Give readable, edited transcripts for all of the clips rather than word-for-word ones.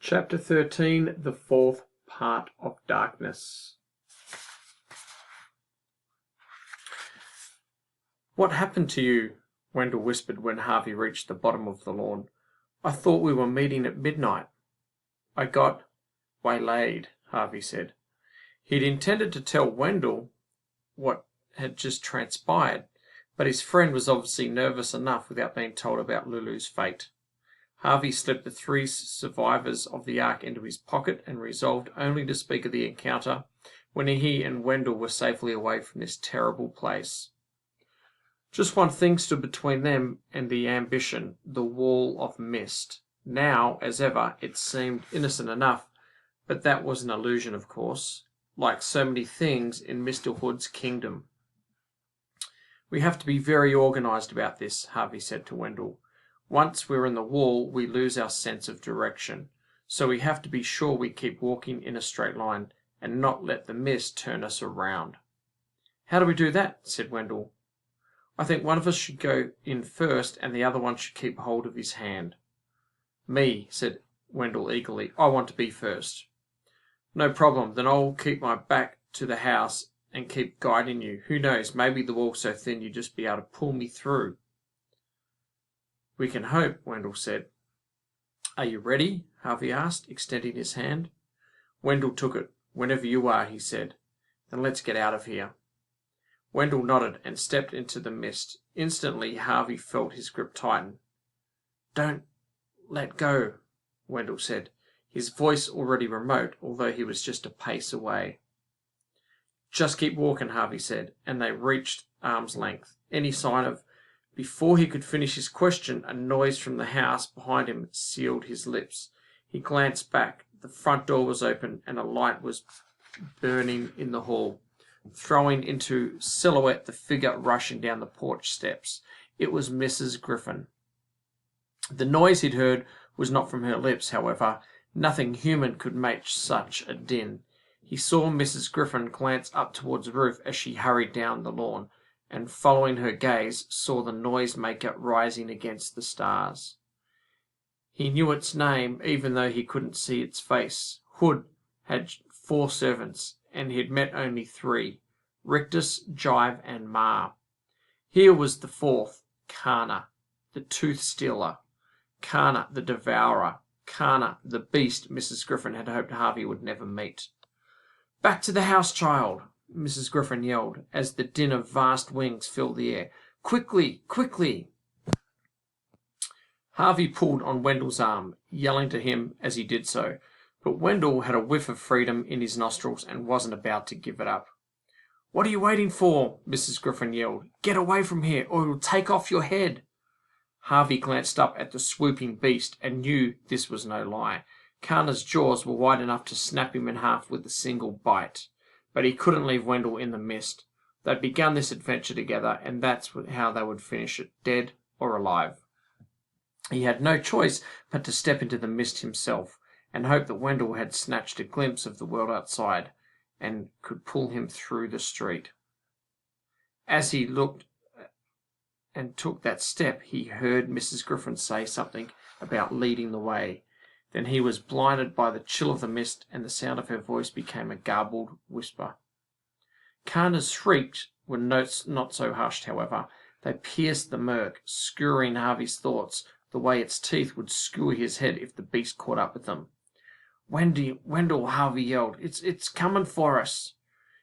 Chapter 13, the fourth part of darkness. "What happened to you?" Wendell whispered when Harvey reached the bottom of the lawn. "I thought we were meeting at midnight." "I got waylaid," Harvey said. He'd intended to tell Wendell what had just transpired, but his friend was obviously nervous enough without being told about Lulu's fate. Harvey slipped the three survivors of the Ark into his pocket and resolved only to speak of the encounter when he and Wendell were safely away from this terrible place. Just one thing stood between them and the ambition: the wall of mist. Now, as ever, it seemed innocent enough, but that was an illusion, of course, like so many things in Mr. Hood's kingdom. "We have to be very organised about this," Harvey said to Wendell. "Once we're in the wall, we lose our sense of direction, so we have to be sure we keep walking in a straight line, and not let the mist turn us around." "How do we do that?" said Wendell. "I think one of us should go in first, and the other one should keep hold of his hand." "Me," said Wendell eagerly. "I want to be first." "No problem. Then I'll keep my back to the house and keep guiding you. Who knows, maybe the wall's so thin you'd just be able to pull me through." "We can hope," Wendell said. "Are you ready?" Harvey asked, extending his hand. Wendell took it. "Whenever you are," he said. "Then let's get out of here." Wendell nodded and stepped into the mist. Instantly, Harvey felt his grip tighten. "Don't let go," Wendell said, his voice already remote, although he was just a pace away. "Just keep walking," Harvey said, and they reached arm's length. Any sign of... Before he could finish his question, a noise from the house behind him sealed his lips. He glanced back. The front door was open, and a light was burning in the hall, throwing into silhouette the figure rushing down the porch steps. It was Mrs. Griffin. The noise he'd heard was not from her lips, however. Nothing human could match such a din. He saw Mrs. Griffin glance up towards the roof as she hurried down the lawn, and following her gaze, saw the noisemaker rising against the stars. He knew its name, even though he couldn't see its face. Hood had 4 servants, and he had met only 3, Rictus, Jive, and Ma. Here was the 4th, Kana, the tooth stealer. Kana, the devourer. Kana, the beast Mrs. Griffin had hoped Harvey would never meet. "Back to the house, child!" Mrs. Griffin yelled, as the din of vast wings filled the air. "Quickly! Quickly!" Harvey pulled on Wendell's arm, yelling to him as he did so, but Wendell had a whiff of freedom in his nostrils and wasn't about to give it up. "What are you waiting for?" Mrs. Griffin yelled. "Get away from here, or it'll take off your head." Harvey glanced up at the swooping beast and knew this was no lie. Kana's jaws were wide enough to snap him in half with a single bite. But he couldn't leave Wendell in the mist. They'd begun this adventure together, and that's how they would finish it, dead or alive. He had no choice but to step into the mist himself, and hope that Wendell had snatched a glimpse of the world outside, and could pull him through the street. As he looked and took that step, he heard Mrs. Griffin say something about leading the way. Then he was blinded by the chill of the mist, and the sound of her voice became a garbled whisper. Kana's shrieks were not so hushed, however. They pierced the murk, skewering Harvey's thoughts the way its teeth would skewer his head if the beast caught up with them. Wendell," Harvey yelled. It's coming for us."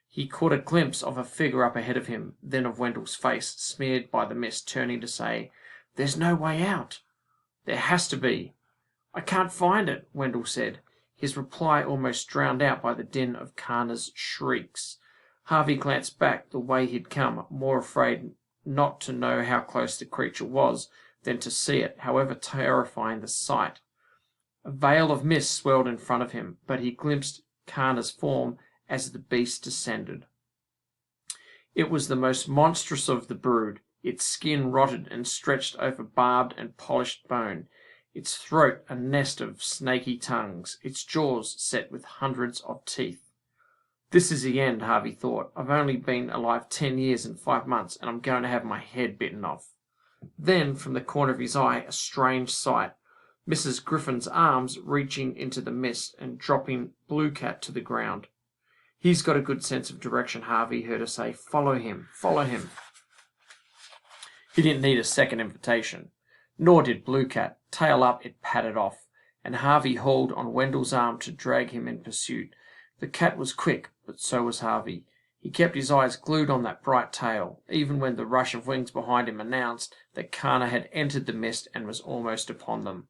He caught a glimpse of a figure up ahead of him, then of Wendell's face, smeared by the mist, turning to say, "There's no way out." "There has to be." "I can't find it," Wendell said, his reply almost drowned out by the din of Kana's shrieks. Harvey glanced back the way he'd come, more afraid not to know how close the creature was than to see it, however terrifying the sight. A veil of mist swirled in front of him, but he glimpsed Kana's form as the beast descended. It was the most monstrous of the brood, its skin rotted and stretched over barbed and polished bone, its throat a nest of snaky tongues, its jaws set with hundreds of teeth. "This is the end," Harvey thought. "I've only been alive 10 years and 5 months, and I'm going to have my head bitten off." Then, from the corner of his eye, a strange sight. Mrs. Griffin's arms reaching into the mist and dropping Blue Cat to the ground. "He's got a good sense of direction," Harvey heard her say. "Follow him, follow him." He didn't need a second invitation, nor did Blue Cat. Tail up, it padded off, and Harvey hauled on Wendell's arm to drag him in pursuit. The cat was quick, but so was Harvey. He kept his eyes glued on that bright tail, even when the rush of wings behind him announced that Kana had entered the mist and was almost upon them.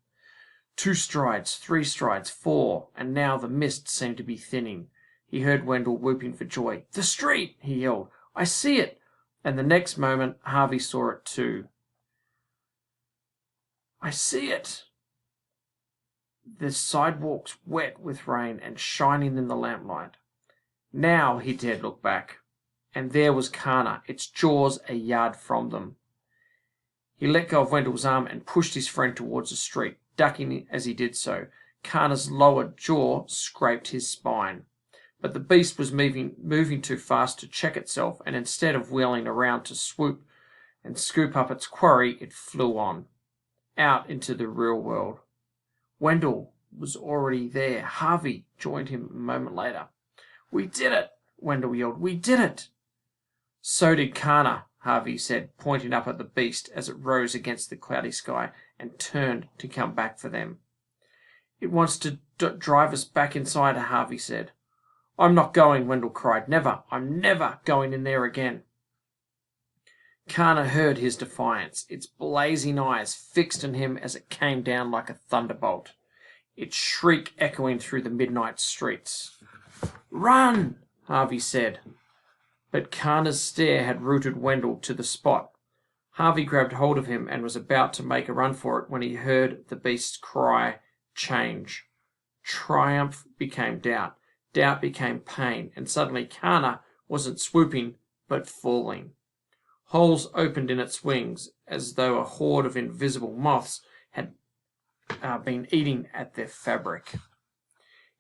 2 strides, 3 strides, 4, and now the mist seemed to be thinning. He heard Wendell whooping for joy. "The street!" he yelled. "I see it!" And the next moment Harvey saw it too. "I see it!" The sidewalks wet with rain and shining in the lamplight. Now he dared look back, and there was Kana, its jaws a yard from them. He let go of Wendell's arm and pushed his friend towards the street, ducking as he did so. Kana's lower jaw scraped his spine. But the beast was moving too fast to check itself, and instead of wheeling around to swoop and scoop up its quarry, it flew on, out into the real world. Wendell was already there. Harvey joined him a moment later. "We did it!" Wendell yelled. "We did it!" "So did Kana," Harvey said, pointing up at the beast as it rose against the cloudy sky and turned to come back for them. "It wants to drive us back inside," Harvey said. "I'm not going," Wendell cried. "Never. I'm never going in there again." Kana heard his defiance, its blazing eyes fixed on him as it came down like a thunderbolt, its shriek echoing through the midnight streets. "Run!" Harvey said. But Kana's stare had rooted Wendell to the spot. Harvey grabbed hold of him and was about to make a run for it when he heard the beast's cry change. Triumph became doubt. Doubt became pain, and suddenly Kana wasn't swooping, but falling. Holes opened in its wings, as though a horde of invisible moths had been eating at their fabric.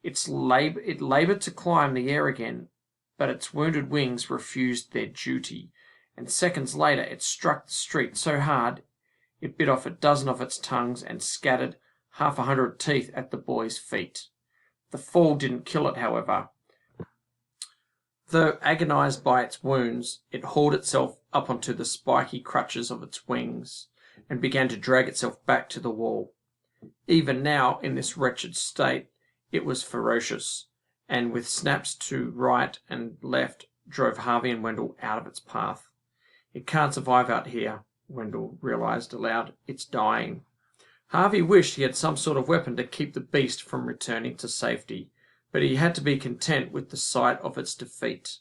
It laboured to climb the air again, but its wounded wings refused their duty, and seconds later it struck the street so hard it bit off a dozen of its tongues and scattered 100 teeth at the boy's feet. The fall didn't kill it, however. Though agonized by its wounds, it hauled itself up onto the spiky crutches of its wings and began to drag itself back to the wall. Even now, in this wretched state, it was ferocious, and with snaps to right and left drove Harvey and Wendell out of its path. "It can't survive out here," Wendell realized aloud. "It's dying." Harvey wished he had some sort of weapon to keep the beast from returning to safety, but he had to be content with the sight of its defeat.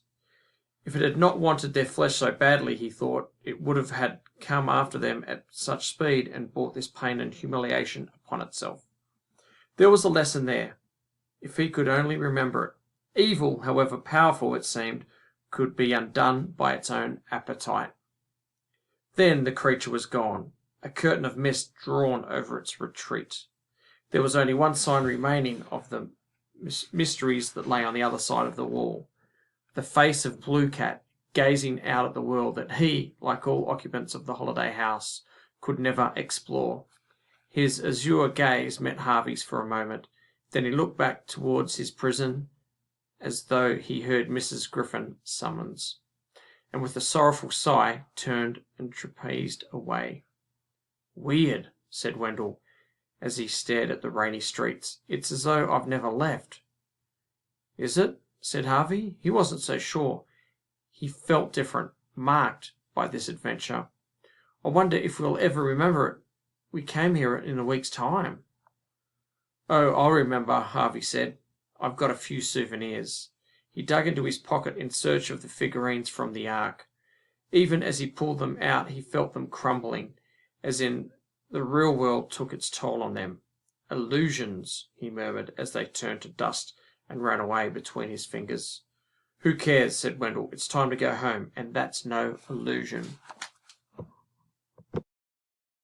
If it had not wanted their flesh so badly, he thought, it would have had come after them at such speed and brought this pain and humiliation upon itself. There was a lesson there, if he could only remember it. Evil, however powerful it seemed, could be undone by its own appetite. Then the creature was gone, a curtain of mist drawn over its retreat. There was only one sign remaining of the mysteries that lay on the other side of the wall. The face of Blue Cat gazing out at the world that he, like all occupants of the holiday house, could never explore. His azure gaze met Harvey's for a moment, then he looked back towards his prison as though he heard Mrs. Griffin summons, and with a sorrowful sigh turned and trapezed away. "Weird," said Wendell, as he stared at the rainy streets. "It's as though I've never left." "Is it?" said Harvey. He wasn't so sure. He felt different, marked by this adventure. "I wonder if we'll ever remember it. We came here in a week's time." "Oh, I'll remember," Harvey said. "I've got a few souvenirs." He dug into his pocket in search of the figurines from the Ark. Even as he pulled them out, he felt them crumbling, as in the real world took its toll on them. "Illusions," he murmured as they turned to dust and ran away between his fingers. "Who cares?" said Wendell. "It's time to go home, and that's no illusion."